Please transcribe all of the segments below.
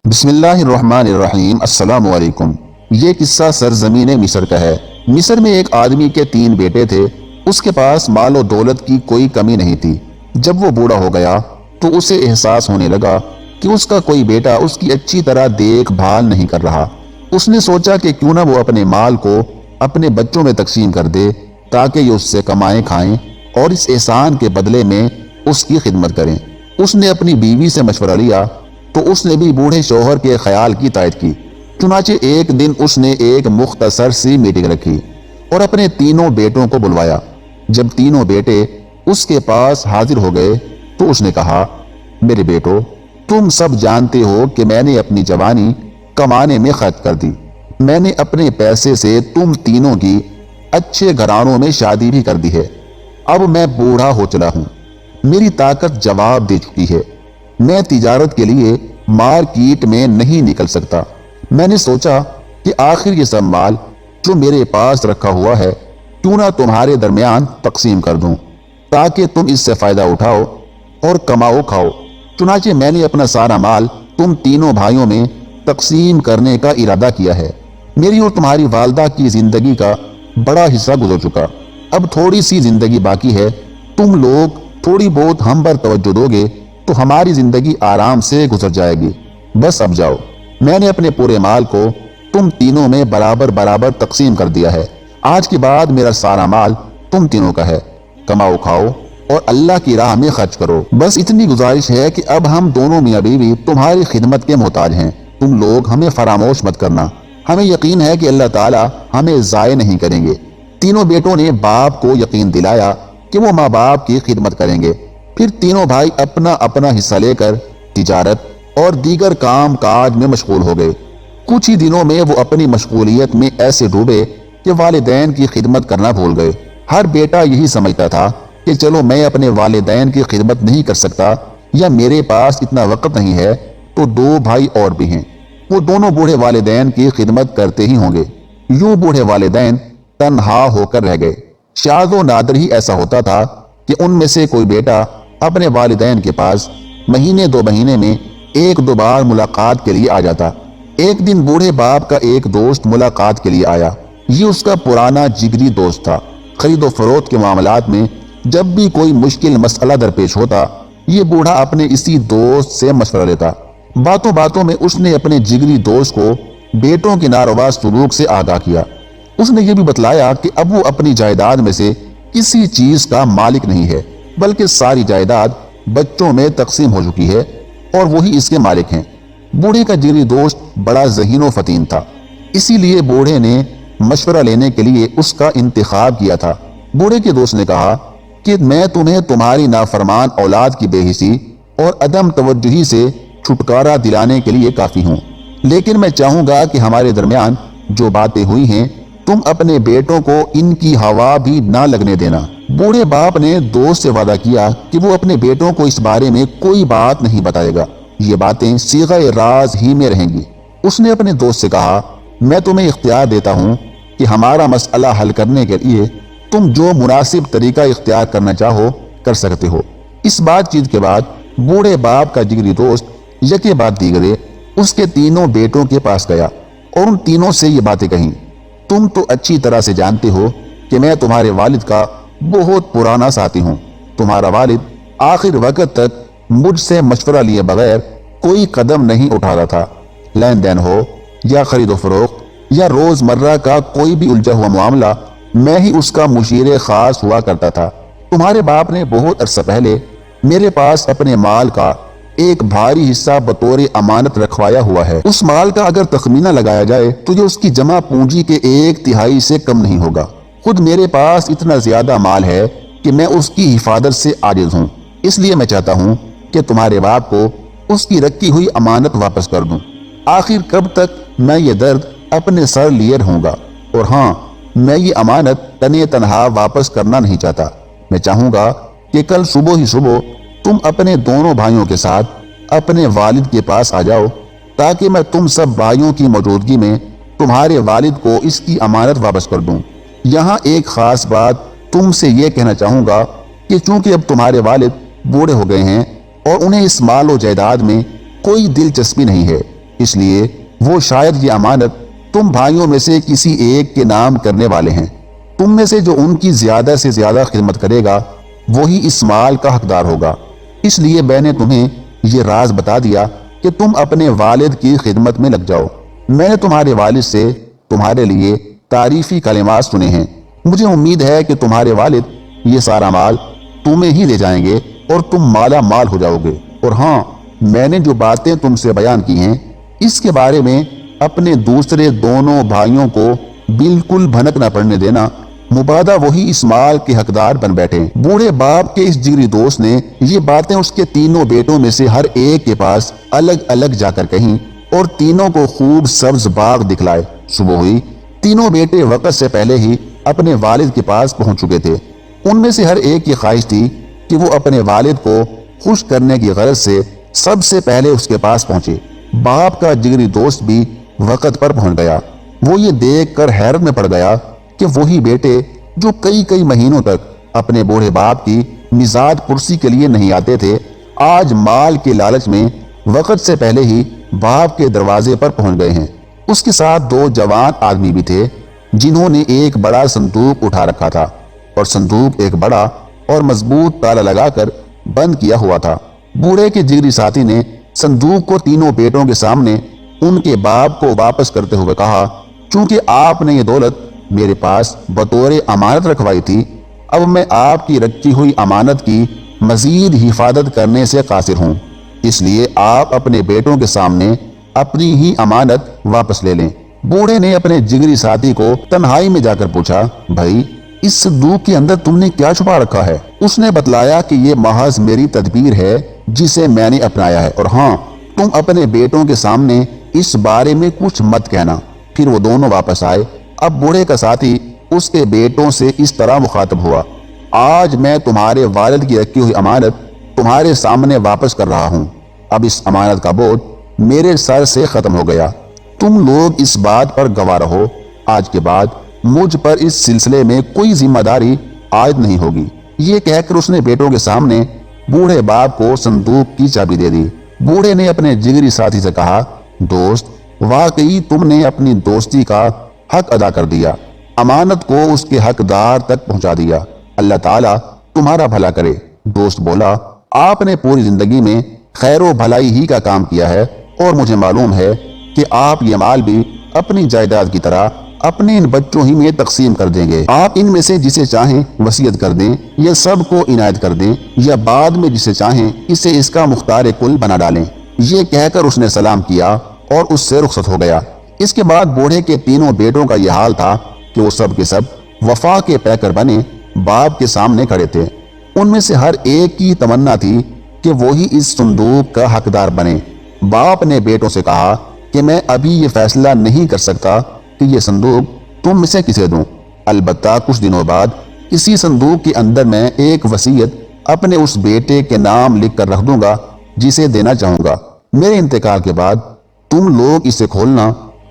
بسم اللہ الرحمن الرحیم۔ السلام علیکم۔ یہ قصہ سرزمین مصر کا ہے۔ مصر میں ایک آدمی کے 3 بیٹے تھے۔ اس کے پاس مال و دولت کی کوئی کمی نہیں تھی۔ جب وہ بوڑھا ہو گیا تو اسے احساس ہونے لگا کہ اس کا کوئی بیٹا اس کی اچھی طرح دیکھ بھال نہیں کر رہا۔ اس نے سوچا کہ کیوں نہ وہ اپنے مال کو اپنے بچوں میں تقسیم کر دے تاکہ یہ اس سے کمائیں کھائیں اور اس احسان کے بدلے میں اس کی خدمت کریں۔ اس نے اپنی بیوی سے مشورہ لیا تو اس نے بھی بوڑھے شوہر کے خیال کی تائید کی۔ چنانچہ ایک دن اس نے ایک مختصر سی میٹنگ رکھی اور اپنے 3 بیٹوں کو بلوایا۔ جب 3 بیٹے اس کے پاس حاضر ہو گئے تو اس نے کہا، میرے بیٹو، تم سب جانتے ہو کہ میں نے اپنی جوانی کمانے میں خرچ کر دی۔ میں نے اپنے پیسے سے تم تینوں کی اچھے گھرانوں میں شادی بھی کر دی ہے۔ اب میں بوڑھا ہو چلا ہوں، میری طاقت جواب دے چکی ہے۔ میں تجارت کے لیے مارکیٹ میں نہیں نکل سکتا۔ میں نے سوچا کہ آخر یہ سب مال جو میرے پاس رکھا ہوا ہے کیوں نہ تمہارے درمیان تقسیم کر دوں تاکہ تم اس سے فائدہ اٹھاؤ اور کماؤ کھاؤ۔ چنانچہ میں نے اپنا سارا مال تم 3 بھائیوں میں تقسیم کرنے کا ارادہ کیا ہے۔ میری اور تمہاری والدہ کی زندگی کا بڑا حصہ گزر چکا، اب تھوڑی سی زندگی باقی ہے۔ تم لوگ تھوڑی بہت ہم پر توجہ دو گے تو ہماری زندگی آرام سے گزر جائے گی۔ بس اب جاؤ، میں نے اپنے پورے مال کو تم تینوں میں برابر برابر تقسیم کر دیا ہے۔ آج کے بعد میرا سارا مال تم تینوں کا ہے۔ کماؤ کھاؤ اور اللہ کی راہ میں خرچ کرو۔ بس اتنی گزارش ہے کہ اب ہم دونوں میاں بیوی تمہاری خدمت کے محتاج ہیں۔ تم لوگ ہمیں فراموش مت کرنا۔ ہمیں یقین ہے کہ اللہ تعالیٰ ہمیں ضائع نہیں کریں گے۔ 3 بیٹوں نے باپ کو یقین دلایا کہ وہ ماں باپ کی خدمت کریں گے۔ پھر 3 بھائی اپنا اپنا حصہ لے کر تجارت اور دیگر کام کاج میں مشغول ہو گئے۔ کچھ ہی دنوں میں وہ اپنی مشغولیت میں ایسے ڈوبے کہ والدین کی خدمت کرنا بھول گئے۔ ہر بیٹا یہی سمجھتا تھا کہ چلو میں اپنے والدین کی خدمت نہیں کر سکتا یا میرے پاس اتنا وقت نہیں ہے تو 2 بھائی اور بھی ہیں، وہ دونوں بوڑھے والدین کی خدمت کرتے ہی ہوں گے۔ یوں بوڑھے والدین تنہا ہو کر رہ گئے۔ شاذ و نادر ہی ایسا ہوتا تھا کہ ان میں سے کوئی بیٹا اپنے والدین کے پاس مہینے 2 مہینے میں 1-2 بار ملاقات کے لیے آ جاتا۔ ایک دن بوڑھے باپ کا ایک دوست ملاقات کے لیے آیا۔ یہ اس کا پرانا جگری دوست تھا۔ خرید و فروخت کے معاملات میں جب بھی کوئی مشکل مسئلہ درپیش ہوتا یہ بوڑھا اپنے اسی دوست سے مشورہ لیتا۔ باتوں باتوں میں اس نے اپنے جگری دوست کو بیٹوں کے ناروا سلوک سے آگاہ کیا۔ اس نے یہ بھی بتلایا کہ اب وہ اپنی جائیداد میں سے کسی چیز کا مالک نہیں ہے بلکہ ساری جائیداد بچوں میں تقسیم ہو چکی ہے اور وہی اس کے مالک ہیں۔ بوڑھے کا جگری دوست بڑا ذہین و فطین تھا، اسی لیے بوڑھے نے مشورہ لینے کے لیے اس کا انتخاب کیا تھا۔ بوڑھے کے دوست نے کہا کہ میں تمہیں تمہاری نافرمان اولاد کی بے حسی اور عدم توجہی سے چھٹکارا دلانے کے لیے کافی ہوں، لیکن میں چاہوں گا کہ ہمارے درمیان جو باتیں ہوئی ہیں تم اپنے بیٹوں کو ان کی ہوا بھی نہ لگنے دینا۔ بوڑھے باپ نے دوست سے وعدہ کیا کہ وہ اپنے بیٹوں کو اس بارے میں کوئی بات نہیں بتائے گا، یہ باتیں صیغہ راز ہی میں رہیں گی۔ اس نے اپنے دوست سے کہا، میں تمہیں اختیار دیتا ہوں کہ ہمارا مسئلہ حل کرنے کے لیے تم جو مناسب طریقہ اختیار کرنا چاہو کر سکتے ہو۔ اس بات چیت کے بعد بوڑھے باپ کا جگری دوست یکے بعد دیگرے اس کے 3 بیٹوں کے پاس گیا اور ان تینوں سے یہ باتیں کہیں، تم تو اچھی طرح سے جانتے ہو کہ میں تمہارے والد کا بہت پرانا ساتھی ہوں۔ تمہارا والد آخر وقت تک مجھ سے مشورہ لیے بغیر کوئی قدم نہیں اٹھاتا تھا۔ لین دین ہو یا خرید و فروخت یا روزمرہ کا کوئی بھی الجھا ہوا معاملہ میں ہی اس کا مشیر خاص ہوا کرتا تھا۔ تمہارے باپ نے بہت عرصہ پہلے میرے پاس اپنے مال کا ایک بھاری حصہ بطور امانت رکھوایا ہوا ہے۔ اس مال کا اگر تخمینہ لگایا جائے تو یہ اس کی جمع پونجی کے 1/3 سے کم نہیں ہوگا۔ خود میرے پاس اتنا زیادہ مال ہے کہ میں اس کی حفاظت سے عاجز ہوں، اس لیے میں چاہتا ہوں کہ تمہارے باپ کو اس کی رکھی ہوئی امانت واپس کر دوں۔ آخر کب تک میں یہ درد اپنے سر لیے رہوں گا؟ اور ہاں، میں یہ امانت تنے تنہا واپس کرنا نہیں چاہتا۔ میں چاہوں گا کہ کل صبح ہی صبح تم اپنے دونوں بھائیوں کے ساتھ اپنے والد کے پاس آ جاؤ تاکہ میں تم سب بھائیوں کی موجودگی میں تمہارے والد کو اس کی امانت واپس کر دوں۔ یہاں ایک خاص بات تم سے یہ کہنا چاہوں گا کہ چونکہ اب تمہارے والد بوڑھے ہو گئے ہیں اور انہیں اس مال و جائیداد میں کوئی دلچسپی نہیں ہے، اس لیے وہ شاید یہ امانت تم بھائیوں میں سے کسی ایک کے نام کرنے والے ہیں۔ تم میں سے جو ان کی زیادہ سے زیادہ خدمت کرے گا وہی اس مال کا حقدار ہوگا۔ اس لیے میں نے تمہیں یہ راز بتا دیا کہ تم اپنے والد کی خدمت میں لگ جاؤ۔ میں نے تمہارے والد سے تمہارے لیے تعریفی کلمات سنے ہیں۔ مجھے امید ہے کہ تمہارے والد یہ سارا مال تمہیں ہی دے جائیں گے اور تم مالا مال ہو جاؤ گے۔ اور ہاں، میں نے جو باتیں تم سے بیان کی ہیں اس کے بارے میں اپنے دوسرے دونوں بھائیوں کو بالکل بھنک نہ پڑنے دینا، مبادہ وہی اس مال کے حقدار بن بیٹھے۔ بوڑھے باپ کے اس جگری دوست نے یہ باتیں اس کے تینوں بیٹوں میں سے ہر ایک کے پاس الگ الگ جا کر کہیں اور تینوں کو خوب سبز باغ دکھلائے۔ صبح ہوئی، تینوں بیٹے وقت سے پہلے ہی اپنے والد کے پاس پہنچ چکے تھے۔ ان میں سے ہر ایک کی خواہش تھی کہ وہ اپنے والد کو خوش کرنے کی غرض سے سب سے پہلے اس کے پاس پہنچے۔ باپ کا جگری دوست بھی وقت پر پہنچ گیا۔ وہ یہ دیکھ کر حیرت میں پڑ گیا کہ وہی بیٹے جو کئی مہینوں تک اپنے بوڑھے باپ کی مزاد پرسی کے لیے نہیں آتے تھے، آج مال کے لالچ میں وقت سے پہلے ہی باپ کے دروازے پر پہنچ گئے ہیں۔ اس کے ساتھ دو جوان آدمی بھی تھے جنہوں نے ایک بڑا صندوق اٹھا رکھا تھا اور صندوق ایک بڑا اور مضبوط تالا لگا کر بند کیا ہوا تھا۔ بوڑھے کے جگری ساتھی نے صندوق کو تینوں بیٹوں کے سامنے ان کے باپ کو واپس کرتے ہوئے کہا، چونکہ آپ نے یہ دولت میرے پاس بطور امانت رکھوائی تھی، اب میں آپ کی رکھی ہوئی امانت کی مزید حفاظت کرنے سے قاصر ہوں، اس لیے آپ اپنے بیٹوں کے سامنے اپنی ہی امانت واپس لے لیں۔ بوڑھے نے اپنے جگری ساتھی کو تنہائی میں جا کر پوچھا، بھائی اس صندوق کے اندر تم نے کیا چھپا رکھا ہے؟ اس نے بتلایا کہ یہ محض میری تدبیر ہے جسے میں نے اپنایا ہے، اور ہاں، تم اپنے بیٹوں کے سامنے اس بارے میں کچھ مت کہنا۔ پھر وہ دونوں واپس آئے۔ اب بوڑھے کا ساتھی اس کے بیٹوں سے اس طرح مخاطب ہوا، آج میں تمہارے والد کی رکھی ہوئی امانت تمہارے سامنے واپس کر رہا ہوں۔ اب اس امانت کا بوجھ میرے سر سے ختم ہو گیا۔ تم لوگ اس بات پر گواہ رہو، آج کے بعد مجھ پر اس سلسلے میں کوئی ذمہ داری عائد نہیں ہوگی۔ یہ کہہ کر اس نے بیٹوں کے سامنے بوڑھے باپ کو صندوق کی چابی دے دی۔ بوڑھے نے اپنے جگری ساتھی سے کہا، دوست، واقعی تم نے اپنی دوستی کا حق ادا کر دیا، امانت کو اس کے حقدار تک پہنچا دیا۔ اللہ تعالیٰ تمہارا بھلا کرے۔ دوست بولا، آپ نے پوری زندگی میں خیر و بھلائی ہی کا کام کیا ہے، اور مجھے معلوم ہے کہ آپ یہ مال بھی اپنی جائیداد کی طرح اپنے ان بچوں ہی میں تقسیم کر دیں گے۔ آپ ان میں سے جسے چاہیں وصیت کر دیں یا سب کو عنایت کر دیں، یا بعد میں جسے چاہیں اسے اس کا مختار کل بنا ڈالیں۔ یہ کہہ کر اس نے سلام کیا اور اس سے رخصت ہو گیا۔ اس کے بعد بوڑھے کے تینوں بیٹوں کا یہ حال تھا کہ وہ سب کے سب وفا کے پیکر بنے باپ کے سامنے کھڑے تھے۔ ان میں سے ہر ایک کی تمنا تھی کہ وہی اس صندوق کا حقدار بنے۔ باپ نے بیٹوں سے کہا کہ میں ابھی یہ فیصلہ نہیں کر سکتا کہ یہ صندوق تم میں سے کسے دوں، البتہ کچھ دنوں بعد اسی صندوق کے اندر میں ایک وصیت اپنے اس بیٹے کے نام لکھ کر رکھ دوں گا جسے دینا چاہوں گا۔ میرے انتقال کے بعد تم لوگ اسے کھولنا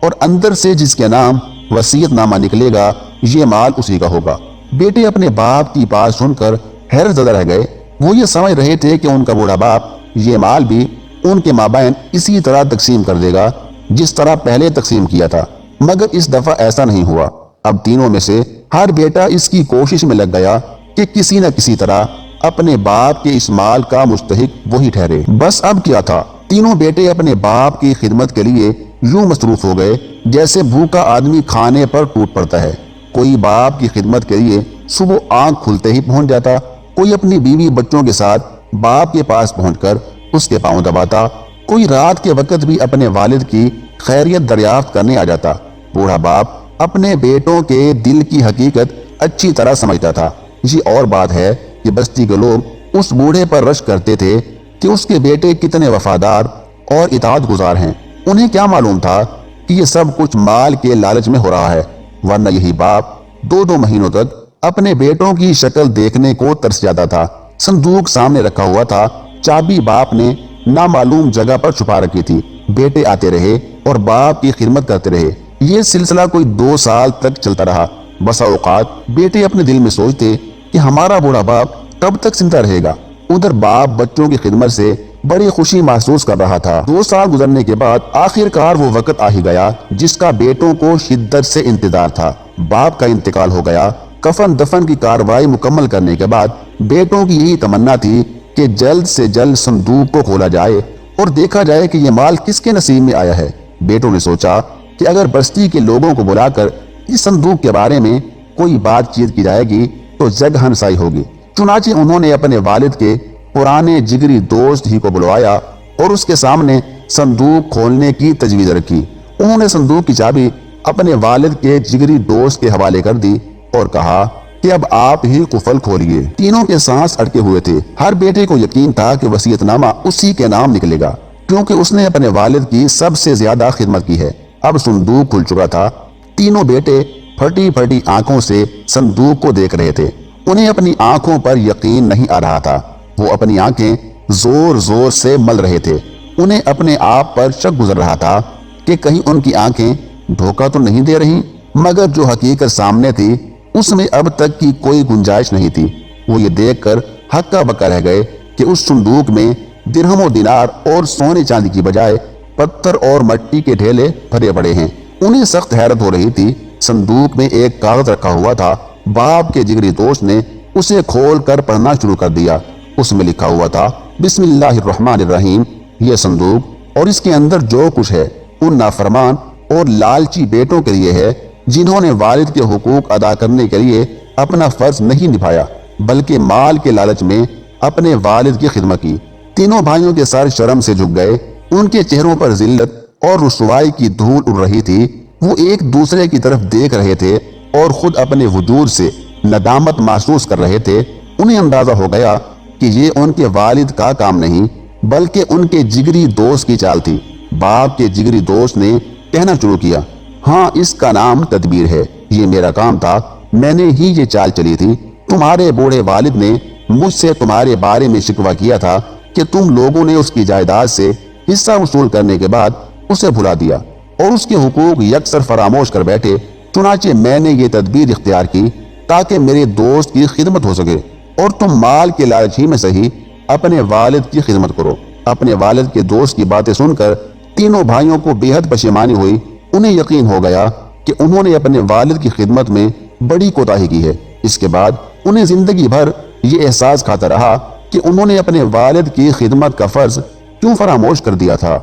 اور اندر سے جس کے نام وصیت نامہ نکلے گا یہ مال اسی کا ہوگا۔ بیٹے اپنے باپ کی بات سن کر حیرت زدہ رہ گئے۔ وہ یہ سمجھ رہے تھے کہ ان کا بوڑھا باپ یہ مال بھی ان کے مابین اسی طرح تقسیم کر دے گا جس طرح پہلے تقسیم کیا تھا، مگر اس دفعہ ایسا نہیں ہوا۔ اب تینوں میں سے ہر بیٹا اس کی کوشش میں لگ گیا کہ کسی نہ کسی طرح اپنے باپ کے اس مال کا مستحق وہی ٹھہرے۔ بس اب کیا تھا، تینوں بیٹے اپنے باپ کی خدمت کے لیے یوں مصروف ہو گئے جیسے بھوکا آدمی کھانے پر ٹوٹ پڑتا ہے۔ کوئی باپ کی خدمت کے لیے صبح آنکھ کھلتے ہی پہنچ جاتا، کوئی اپنی بیوی بچوں کے ساتھ باپ کے پاس پہنچ کر اس کے پاؤں دباتا، کوئی رات کے وقت بھی اپنے والد کی خیریت دریافت کرنے آ جاتا۔ بوڑھا باپ اپنے بیٹوں کے دل کی حقیقت اچھی طرح سمجھتا تھا۔ یہ اور بات ہے کہ بستی کے لوگ اس بوڑھے پر رشک کرتے تھے کہ اس کے بیٹے کتنے وفادار اور اطاعت گزار ہیں۔ انہیں کیا معلوم تھا کہ یہ سب کچھ مال کے لالچ میں ہو رہا ہے، ورنہ یہی باپ دو مہینوں تک اپنے بیٹوں کی شکل دیکھنے کو ترس جاتا تھا۔ صندوق سامنے رکھا ہوا تھا، چابی باپ نے نامعلوم جگہ پر چھپا رکھی تھی۔ بیٹے آتے رہے اور باپ کی خدمت کرتے رہے۔ یہ سلسلہ کوئی 2 سال تک چلتا رہا۔ بسا اوقات بیٹے اپنے دل میں سوچتے کہ ہمارا بوڑھا باپ کب تک زندہ رہے گا۔ ادھر باپ بچوں کی خدمت سے بڑی خوشی محسوس کر رہا تھا۔ 2 سال گزرنے کے بعد آخر کار وہ وقت آ ہی گیا جس کا بیٹوں کو شدت سے انتظار تھا۔ باپ کا انتقال ہو گیا۔ کفن دفن کی کارروائی مکمل کرنے کے بعد بیٹوں کی یہی تمنا تھی کہ جلد سے جلد صندوق کو کھولا جائے اور دیکھا جائے کہ یہ مال کس کے نصیب میں آیا ہے۔ بیٹوں نے سوچا کہ اگر بستی کے لوگوں کو بلا کر اس صندوق کے بارے میں کوئی بات چیت کی جائے گی تو جگ ہنسائی ہوگی۔ چنانچہ انہوں نے اپنے والد کے پرانے جگری دوست ہی کو بلوایا اور اس کے سامنے صندوق کھولنے کی تجویز رکھی۔ انہوں نے صندوق کی چابی اپنے والد کے جگری دوست کے حوالے کر دی اور کہا کہ اب آپ ہی قفل کھولیے۔ تینوں کے سانس اٹکے ہوئے تھے۔ ہر بیٹے کو یقین تھا کہ وصیت نامہ اسی کے نام نکلے گا کیونکہ اس نے اپنے والد کی سب سے زیادہ خدمت کی ہے۔ اب صندوق کھل چکا تھا۔ تینوں بیٹے پھٹی پھٹی آنکھوں سے صندوق کو دیکھ رہے تھے۔ انہیں اپنی آنکھوں پر یقین نہیں آ رہا تھا۔ وہ اپنی آنکھیں زور زور سے مل رہے تھے۔ انہیں اپنے آپ پر شک گزر رہا تھا کہ کہیں ان کی آنکھیں دھوکہ تو نہیں دے رہی، مگر جو حقیقت سامنے تھی اس میں اب تک کی کوئی گنجائش نہیں تھی۔ وہ یہ دیکھ کر ہکا بکا رہ گئے کہ اس صندوق میں درہم و دینار اور سونے چاندی کی بجائے پتھر اور مٹی کے ڈھیلے بھرے پڑے ہیں۔ انہیں سخت حیرت ہو رہی تھی۔ صندوق میں ایک کاغذ رکھا ہوا تھا۔ باپ کے جگری دوست نے اسے کھول کر پڑھنا شروع کر دیا۔ اس میں لکھا ہوا تھا، بسم اللہ الرحمن الرحیم۔ یہ صندوق اور اس کے اندر جو کچھ ہے ان نافرمان اور لالچی بیٹوں کے لیے ہے جنہوں نے والد کے حقوق ادا کرنے کے لیے اپنا فرض نہیں نبھایا بلکہ مال کے لالچ میں اپنے والد کی خدمت کی۔ تینوں بھائیوں کے سر شرم سے جھک گئے۔ ان کے چہروں پر ذلت اور رسوائی کی دھول اڑ رہی تھی۔ وہ ایک دوسرے کی طرف دیکھ رہے تھے اور خود اپنے وجود سے ندامت محسوس کر رہے تھے۔ انہیں اندازہ ہو گیا کہ یہ ان کے والد کا کام نہیں بلکہ ان کے جگری دوست کی چال تھی۔ باپ کے جگری دوست نے کہنا شروع کیا، ہاں اس کا نام تدبیر ہے۔ یہ میرا کام تھا، میں نے ہی یہ چال چلی تھی۔ تمہارے بوڑھے والد نے مجھ سے تمہارے بارے میں شکوہ کیا تھا کہ تم لوگوں نے اس کی جائیداد سے حصہ وصول کرنے کے بعد اسے بھلا دیا اور اس کے حقوق یکسر فراموش کر بیٹھے۔ چنانچہ میں نے یہ تدبیر اختیار کی تاکہ میرے دوست کی خدمت ہو سکے اور تم مال کے لالچ ہی میں صحیح اپنے والد کی خدمت کرو۔ اپنے والد کے دوست کی باتیں سن کر تینوں بھائیوں کو بے حد پشیمانی ہوئی۔ انہیں یقین ہو گیا کہ انہوں نے اپنے والد کی خدمت میں بڑی کوتاہی کی ہے۔ اس کے بعد انہیں زندگی بھر یہ احساس کھاتا رہا کہ انہوں نے اپنے والد کی خدمت کا فرض کیوں فراموش کر دیا تھا۔